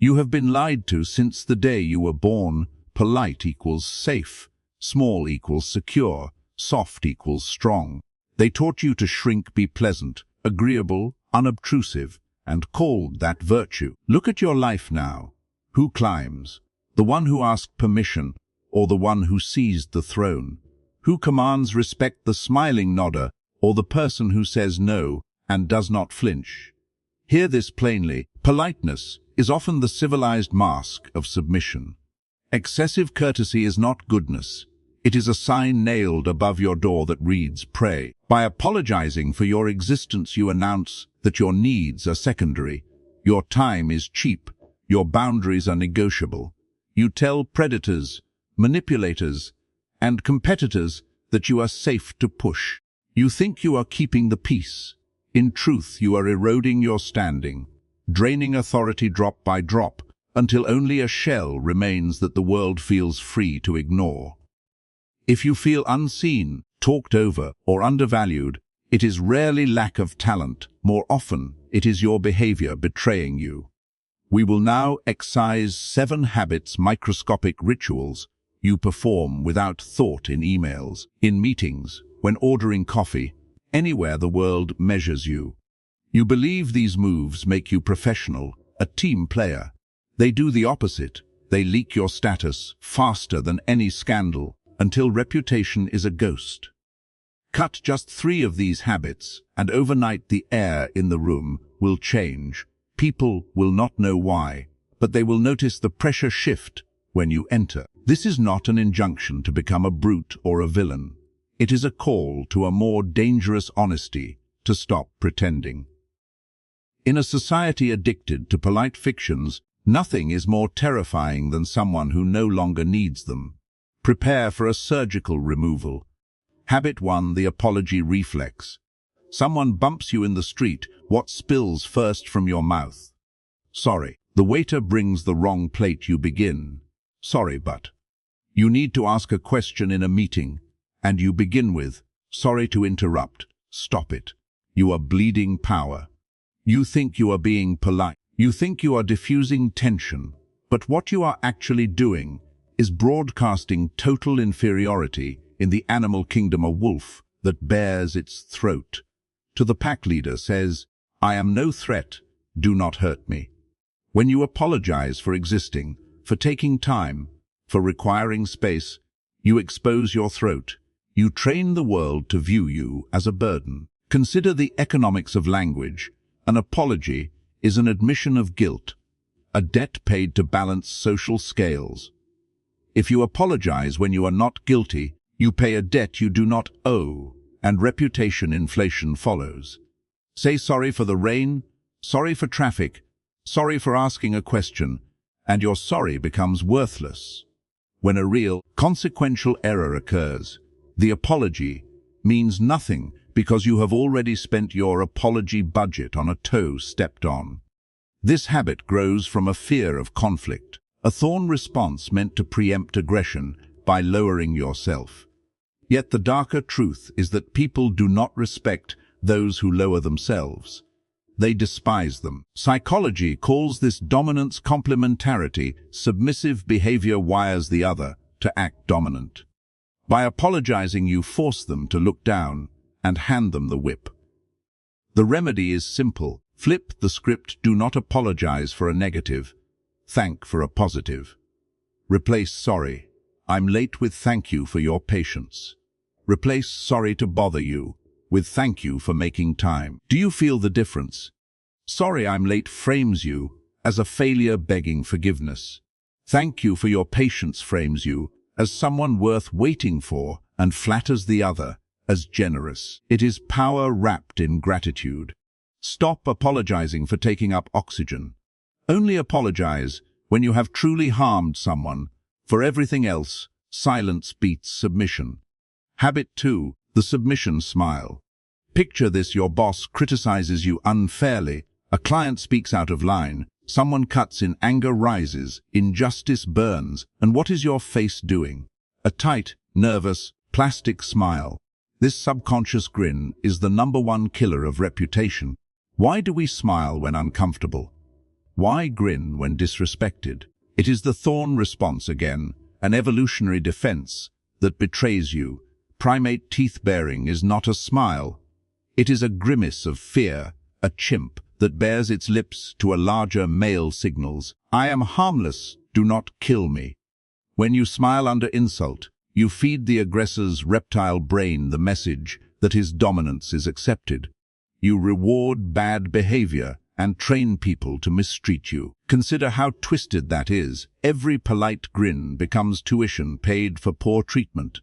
You have been lied to since the day you were born. Polite equals safe, small equals secure, soft equals strong. They taught you to shrink, be pleasant, agreeable, unobtrusive, and called that virtue. Look at your life now. Who climbs? The one who asked permission, or the one who seized the throne? Who commands respect, the smiling nodder, or the person who says no and does not flinch? Hear this plainly. Politeness is often the civilized mask of submission. Excessive courtesy is not goodness. It is a sign nailed above your door that reads, pray. By apologizing for your existence, you announce that your needs are secondary, your time is cheap, your boundaries are negotiable. You tell predators, manipulators, and competitors that you are safe to push. You think you are keeping the peace. In truth, you are eroding your standing, draining authority drop by drop, until only a shell remains that the world feels free to ignore. If you feel unseen, talked over, or undervalued, it is rarely lack of talent. More often, it is your behavior betraying you. We will now excise 7 habits, microscopic rituals you perform without thought in emails, in meetings, when ordering coffee, anywhere the world measures you. You believe these moves make you professional, a team player. They do the opposite. They leak your status faster than any scandal, until reputation is a ghost. Cut just 3 of these habits, and overnight the air in the room will change. People will not know why, but they will notice the pressure shift when you enter. This is not an injunction to become a brute or a villain. It is a call to a more dangerous honesty, to stop pretending. In a society addicted to polite fictions, nothing is more terrifying than someone who no longer needs them. Prepare for a surgical removal. Habit 1, the apology reflex. Someone bumps you in the street, what spills first from your mouth? Sorry. The waiter brings the wrong plate, you begin. Sorry, but. You need to ask a question in a meeting, and you begin with, sorry to interrupt, stop it. You are bleeding power. You think you are being polite. You think you are diffusing tension, but what you are actually doing is broadcasting total inferiority in the animal kingdom. A wolf that bares its throat to the pack leader says, I am no threat, do not hurt me. When you apologize for existing, for taking time, for requiring space, you expose your throat. You train the world to view you as a burden. Consider the economics of language. An apology is an admission of guilt, a debt paid to balance social scales. If you apologize when you are not guilty, you pay a debt you do not owe, and reputation inflation follows. Say sorry for the rain, sorry for traffic, sorry for asking a question, and your sorry becomes worthless. When a real, consequential error occurs, the apology means nothing because you have already spent your apology budget on a toe stepped on. This habit grows from a fear of conflict, a thorn response meant to preempt aggression by lowering yourself. Yet the darker truth is that people do not respect those who lower themselves. They despise them. Psychology calls this dominance complementarity. Submissive behavior wires the other to act dominant. By apologizing, you force them to look down and hand them the whip. The remedy is simple. Flip the script. Do not apologize for a negative. Thank for a positive. Replace sorry, I'm late with thank you for your patience. Replace sorry to bother you with thank you for making time. Do you feel the difference? Sorry I'm late frames you as a failure begging forgiveness. Thank you for your patience frames you as someone worth waiting for and flatters the other as generous. It is power wrapped in gratitude. Stop apologizing for taking up oxygen. Only apologize when you have truly harmed someone. For everything else, silence beats submission. Habit 2, the submission smile. Picture this: your boss criticizes you unfairly, a client speaks out of line, someone cuts in, anger rises, injustice burns, and what is your face doing? A tight, nervous, plastic smile. This subconscious grin is the #1 killer of reputation. Why do we smile when uncomfortable? Why grin when disrespected? It is the thorn response again, an evolutionary defense that betrays you. Primate teeth-baring is not a smile. It is a grimace of fear, a chimp that bares its lips to a larger male signals. I am harmless, do not kill me. When you smile under insult, you feed the aggressor's reptile brain the message that his dominance is accepted. You reward bad behavior and train people to mistreat you. Consider how twisted that is. Every polite grin becomes tuition paid for poor treatment.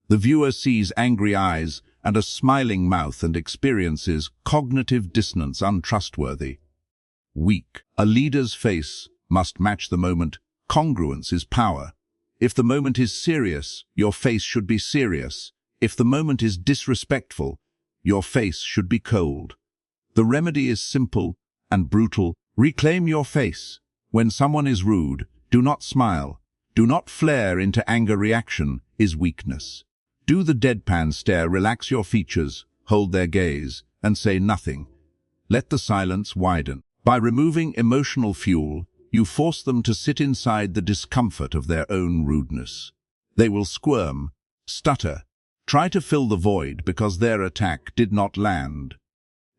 The viewer sees angry eyes and a smiling mouth and experiences cognitive dissonance untrustworthy. Weak. A leader's face must match the moment. Congruence is power. If the moment is serious, your face should be serious. If the moment is disrespectful, your face should be cold. The remedy is simple and brutal. Reclaim your face. When someone is rude, do not smile. Do not flare into anger. Reaction is weakness. Do the deadpan stare, relax your features, hold their gaze, and say nothing. Let the silence widen. By removing emotional fuel, you force them to sit inside the discomfort of their own rudeness. They will squirm, stutter, try to fill the void because their attack did not land.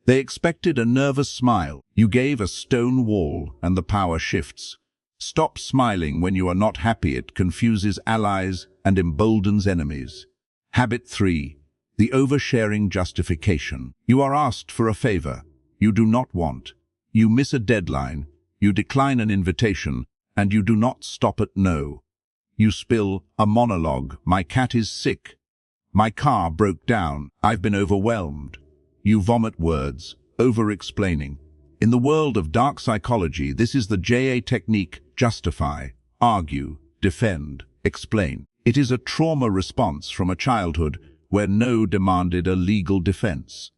They expected a nervous smile. You gave a stone wall, and the power shifts. Stop smiling when you are not happy. It confuses allies and emboldens enemies. Habit 3. The oversharing justification. You are asked for a favor you do not want. You miss a deadline. You decline an invitation, and you do not stop at no. You spill a monologue. My cat is sick. My car broke down. I've been overwhelmed. You vomit words, over-explaining. In the world of dark psychology, this is the JADE technique: justify, argue, defend, explain. It is a trauma response from a childhood where no demanded a legal defense.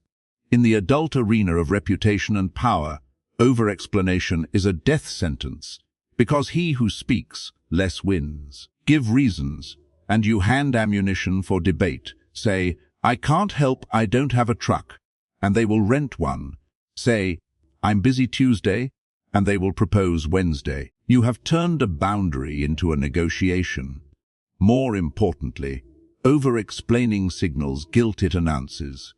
In the adult arena of reputation and power, over-explanation is a death sentence, because he who speaks less wins. Give reasons, and you hand ammunition for debate. Say, I can't help, I don't have a truck, and they will rent one. Say, I'm busy Tuesday, and they will propose Wednesday. You have turned a boundary into a negotiation. More importantly, over-explaining signals guilt it announces.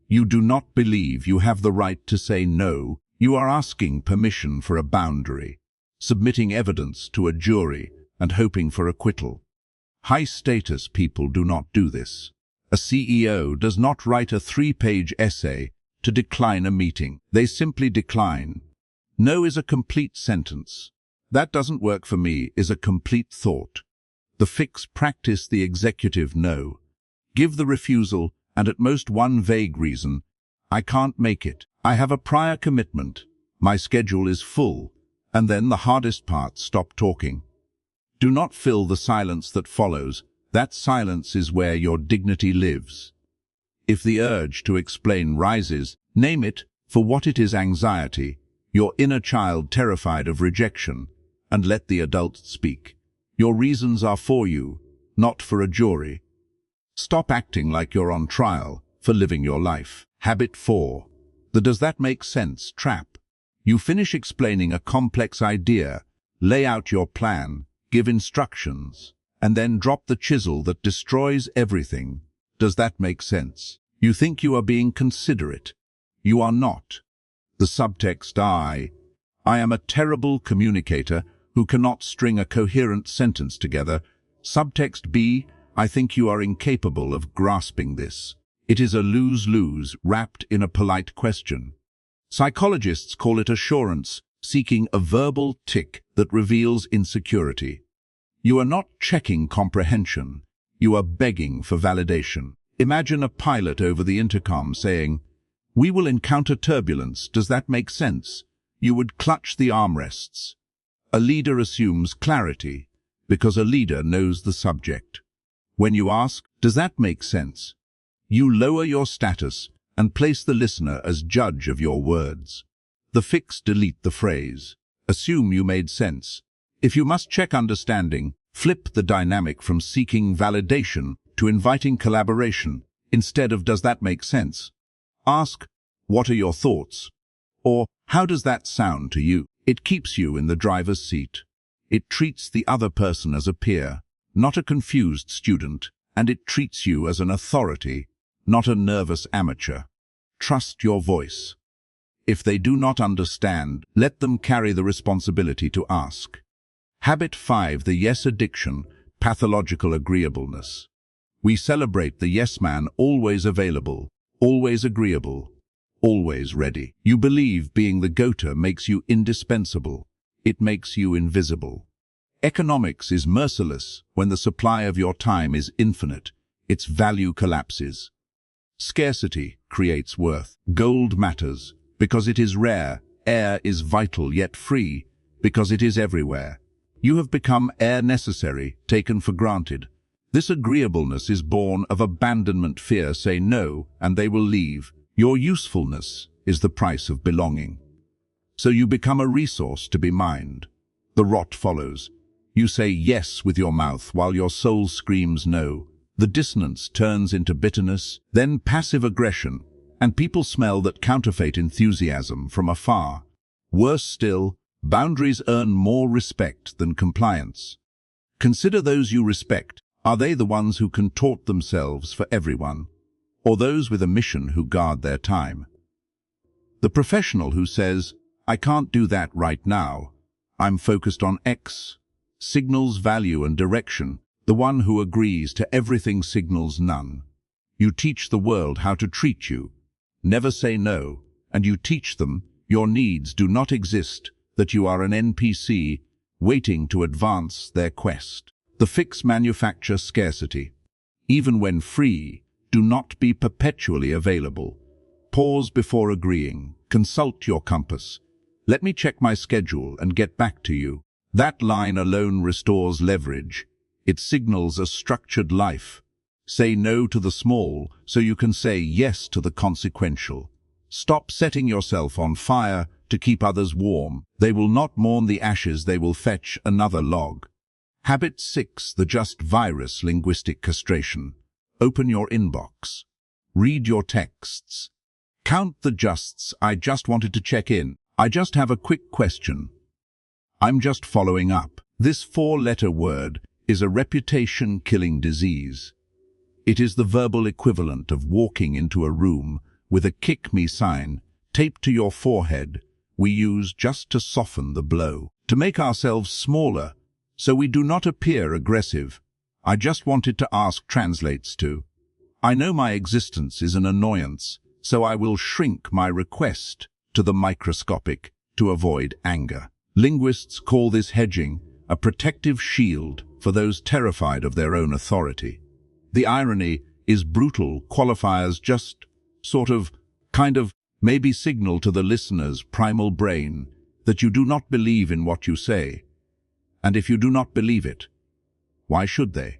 You do not believe you have the right to say no. You are asking permission for a boundary, submitting evidence to a jury and hoping for acquittal. High-status people do not do this. A CEO does not write a 3-page essay to decline a meeting. They simply decline. No is a complete sentence. That doesn't work for me is a complete thought. The fix: practice the executive no. Give the refusal and at most one vague reason. I can't make it. I have a prior commitment. My schedule is full. And then the hardest part: stop talking. Do not fill the silence that follows. That silence is where your dignity lives. If the urge to explain rises, name it for what it is: anxiety, your inner child terrified of rejection, and let the adult speak. Your reasons are for you, not for a jury. Stop acting like you're on trial for living your life. Habit 4. The does that make sense trap. You finish explaining a complex idea, lay out your plan, give instructions, and then drop the chisel that destroys everything. Does that make sense? You think you are being considerate. You are not. The subtext: I am a terrible communicator who cannot string a coherent sentence together. Subtext B: I think you are incapable of grasping this. It is a lose-lose wrapped in a polite question. Psychologists call it assurance, seeking a verbal tick that reveals insecurity. You are not checking comprehension. You are begging for validation. Imagine a pilot over the intercom saying, "We will encounter turbulence. Does that make sense?" You would clutch the armrests. A leader assumes clarity because a leader knows the subject. When you ask, "Does that make sense?" you lower your status and place the listener as judge of your words. The fix: delete the phrase. Assume you made sense. If you must check understanding, flip the dynamic from seeking validation to inviting collaboration. Instead of "Does that make sense?" ask, "What are your thoughts?" or "How does that sound to you?" It keeps you in the driver's seat. It treats the other person as a peer, not a confused student, and it treats you as an authority, not a nervous amateur. Trust your voice. If they do not understand, let them carry the responsibility to ask. Habit 5, the yes addiction, pathological agreeableness. We celebrate the yes man, always available, always agreeable, always ready. You believe being the go-to makes you indispensable. It makes you invisible. Economics is merciless when the supply of your time is infinite. Its value collapses. Scarcity creates worth. Gold matters because it is rare. Air is vital yet free because it is everywhere. You have become air necessary, taken for granted. This agreeableness is born of abandonment fear. Say no, and they will leave. Your usefulness is the price of belonging. So you become a resource to be mined. The rot follows. You say yes with your mouth while your soul screams no. The dissonance turns into bitterness, then passive aggression, and people smell that counterfeit enthusiasm from afar. Worse still, boundaries earn more respect than compliance. Consider those you respect. Are they the ones who contort themselves for everyone, or those with a mission who guard their time? The professional who says, I can't do that right now, I'm focused on X, signals value and direction. The one who agrees to everything signals none. You teach the world how to treat you. Never say no, and you teach them your needs do not exist, that you are an NPC waiting to advance their quest. The fix manufacture scarcity. Even when free, do not be perpetually available. Pause before agreeing. Consult your compass. Let me check my schedule and get back to you. That line alone restores leverage. It signals a structured life. Say no to the small so you can say yes to the consequential. Stop setting yourself on fire to keep others warm. They will not mourn the ashes, they will fetch another log. Habit 6, the just virus, linguistic castration. Open your inbox. Read your texts. Count the justs. I just wanted to check in. I just have a quick question. I'm just following up. This 4-letter word is a reputation-killing disease. It is the verbal equivalent of walking into a room with a kick me sign taped to your forehead we use just to soften the blow, to make ourselves smaller so we do not appear aggressive. I just wanted to ask translates to, I know my existence is an annoyance, so I will shrink my request to the microscopic to avoid anger. Linguists call this hedging, a protective shield for those terrified of their own authority. The irony is brutal. Qualifiers just kind of, maybe signal to the listener's primal brain that you do not believe in what you say. And if you do not believe it, why should they?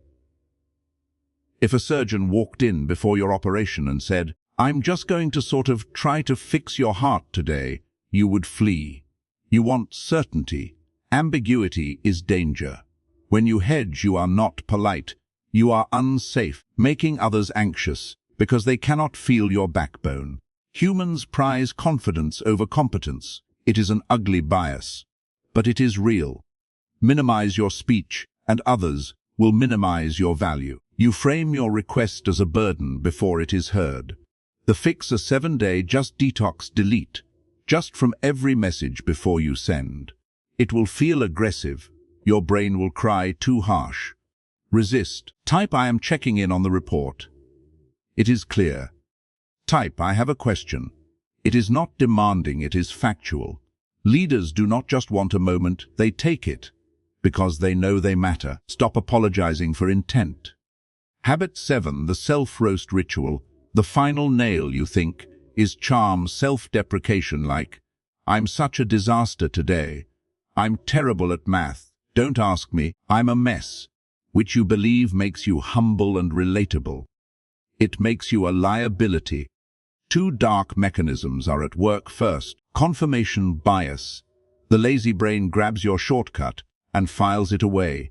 If a surgeon walked in before your operation and said, I'm just going to try to fix your heart today, you would flee. You want certainty. Ambiguity is danger. When you hedge, you are not polite. You are unsafe, making others anxious because they cannot feel your backbone. Humans prize confidence over competence. It is an ugly bias, but it is real. Minimize your speech, and others will minimize your value. You frame your request as a burden before it is heard. The fix: a 7-day just detox. Delete just from every message before you send. It will feel aggressive. Your brain will cry too harsh. Resist. Type I am checking in on the report. It is clear. Type I have a question. It is not demanding, it is factual. Leaders do not just want a moment, they take it because they know they matter. Stop apologizing for intent. Habit 7, the self-roast ritual. The final nail, you think, is charm, self-deprecation, like, I'm such a disaster today. I'm terrible at math. Don't ask me. I'm a mess. Which you believe makes you humble and relatable. It makes you a liability. 2 dark mechanisms are at work. First, confirmation bias. The lazy brain grabs your shortcut and files it away.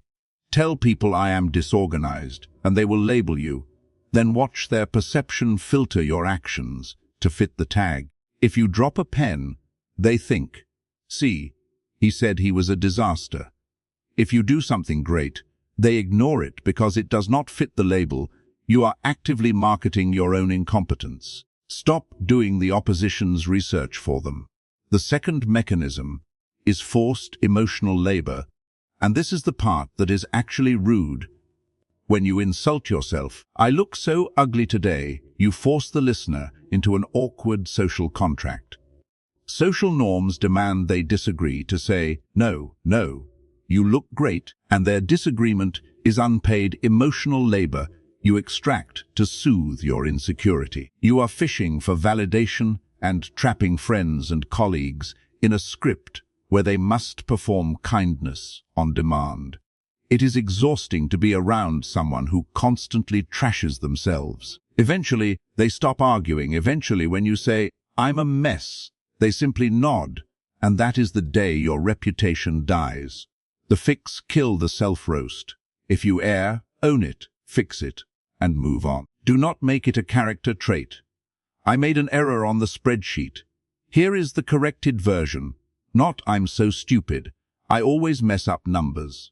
Tell people I am disorganized, and they will label you. Then watch their perception filter your actions to fit the tag. If you drop a pen, they think, see, He said he was a disaster. If you do something great, they ignore it because it does not fit the label. You are actively marketing your own incompetence. Stop doing the opposition's research for them. The second mechanism is forced emotional labor, and this is the part that is actually rude. When you insult yourself, "I look so ugly today," you force the listener into an awkward social contract. Social norms demand they disagree to say, "No, no, you look great," and their disagreement is unpaid emotional labor you extract to soothe your insecurity. You are fishing for validation and trapping friends and colleagues in a script where they must perform kindness on demand. It is exhausting to be around someone who constantly trashes themselves. Eventually, they stop arguing. Eventually, when you say, "I'm a mess," they simply nod, and that is the day your reputation dies. The fix kill the self-roast. If you err, own it, fix it, and move on. Do not make it a character trait. "I made an error on the spreadsheet. Here is the corrected version." Not, "I'm so stupid. I always mess up numbers."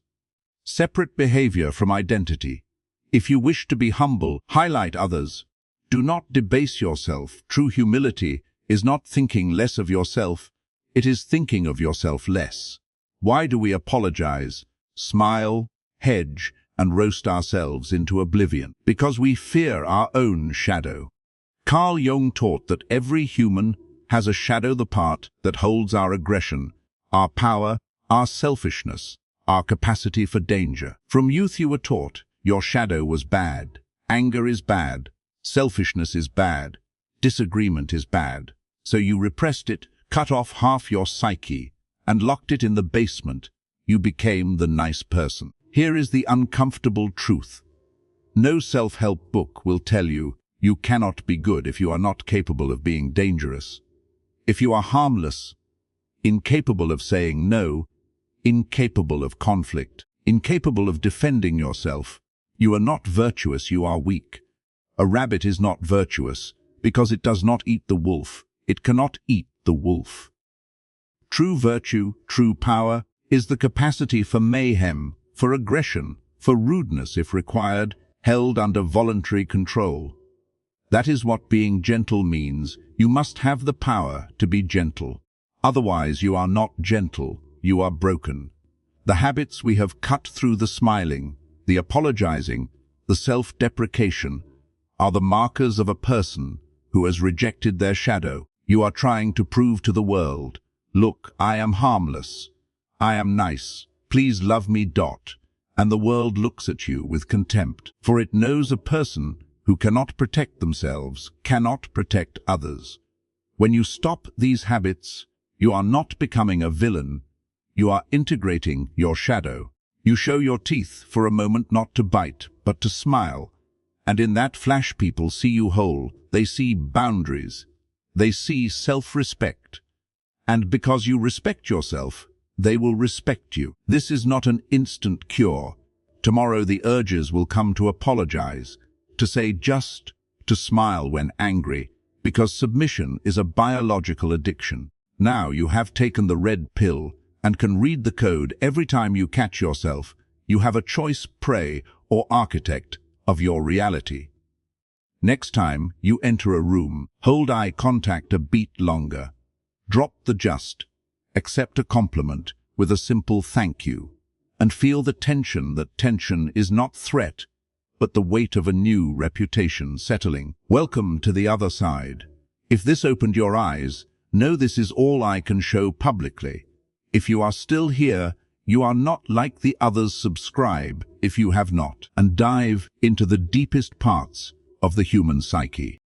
Separate behavior from identity. If you wish to be humble, highlight others. Do not debase yourself. True humility is not thinking less of yourself. It is thinking of yourself less. Why do we apologize, smile, hedge, and roast ourselves into oblivion? Because we fear our own shadow. Carl Jung taught that every human has a shadow, the part that holds our aggression, our power, our selfishness, our capacity for danger. From youth you were taught your shadow was bad. Anger is bad. Selfishness is bad. Disagreement is bad. So you repressed it, cut off half your psyche, and locked it in the basement. You became the nice person. Here is the uncomfortable truth. No self-help book will tell you you cannot be good if you are not capable of being dangerous. If you are harmless, incapable of saying no, incapable of conflict, incapable of defending yourself, you are not virtuous, you are weak. A rabbit is not virtuous because it does not eat the wolf. It cannot eat the wolf. True virtue, true power, is the capacity for mayhem, for aggression, for rudeness if required, held under voluntary control. That is what being gentle means. You must have the power to be gentle. Otherwise you are not gentle, you are broken. The habits we have cut through the smiling, the apologizing, the self-deprecation, are the markers of a person who has rejected their shadow. You are trying to prove to the world, "Look, I am harmless. I am nice. Please love me." And the world looks at you with contempt, for it knows a person who cannot protect themselves, cannot protect others. When you stop these habits, you are not becoming a villain. You are integrating your shadow. You show your teeth for a moment, not to bite, but to smile. And in that flash people see you whole. They see boundaries. They see self-respect. And because you respect yourself, they will respect you. This is not an instant cure. Tomorrow the urges will come to apologize, to say just, to smile when angry, because submission is a biological addiction. Now you have taken the red pill and can read the code every time you catch yourself. You have a choice, prey or architect of your reality. Next time you enter a room, hold eye contact a beat longer. Drop the just, accept a compliment with a simple thank you, and feel the tension. That tension is not threat, but the weight of a new reputation settling. Welcome to the other side. If this opened your eyes, know this is all I can show publicly. If you are still here, you are not like the others. Subscribe if you have not, and dive into the deepest parts of the human psyche.